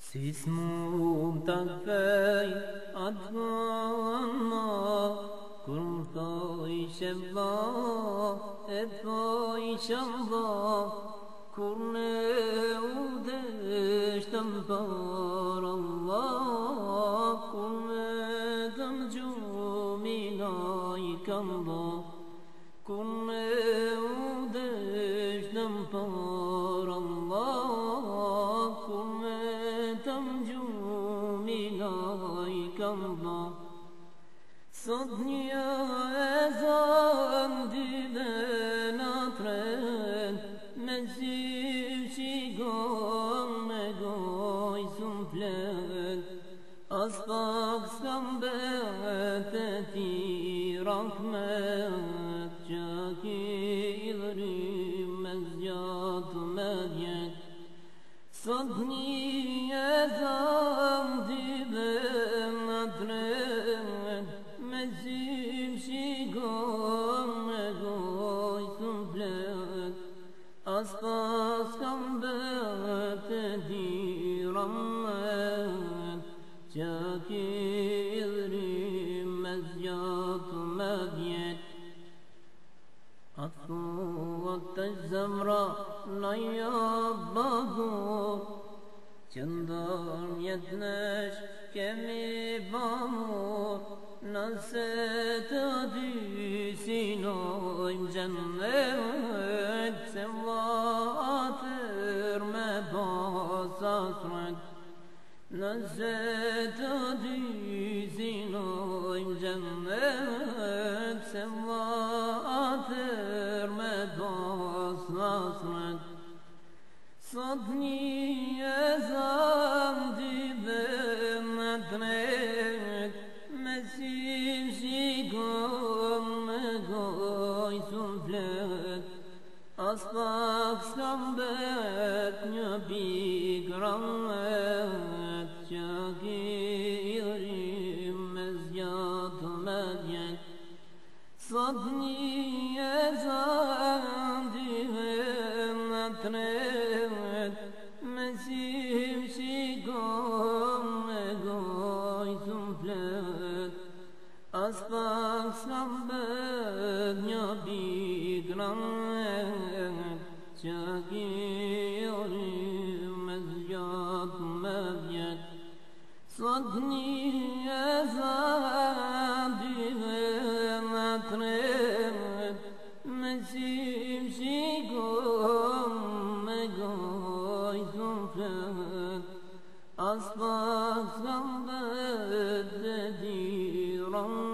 Si s'mum të kthej atë vëna, kur më thoj shëmba, e thoj shëmba, kur ne u deshtëm për Allah, kur me dëm gjumina i këmba, kur ne u deshtëm për Allah, kur me dëm gjumina i këmba. Sot një ezan dyve në tren, me zyv qigon me goj sun flet, as pak s'kam bet e ti rahmet, që ki idhërim me zgjat me djet. Sot një ezan dyve në tren, me zyv qigon me goj sun flet, as pas kam bet e ti rahmet, që ki idhërim me zgjat me djet. A thuat të zemra në jabahur, që ndër mjet nesh kemi bamur, nëse të dy sinojmë gjennet, se atër me pas asret. Nëse të dy sinojmë gjennet, se atër me pas asret. Sot një ezan dyve në tret, me zyv qigon me goj sun flet, as pak s'kam bet një pik rahmet, që ki idhërim me zgjat me djet. Sot një ezan dyve në tret, me zyv qigon me goj sun flet, as pak s'kam bet një pik rahmet, që ki idhërim me zgjat me djet. Sot një ezan dyve në tret, me zyv qigon me goj sun flet, as pak s'kam bet e ti rahmet.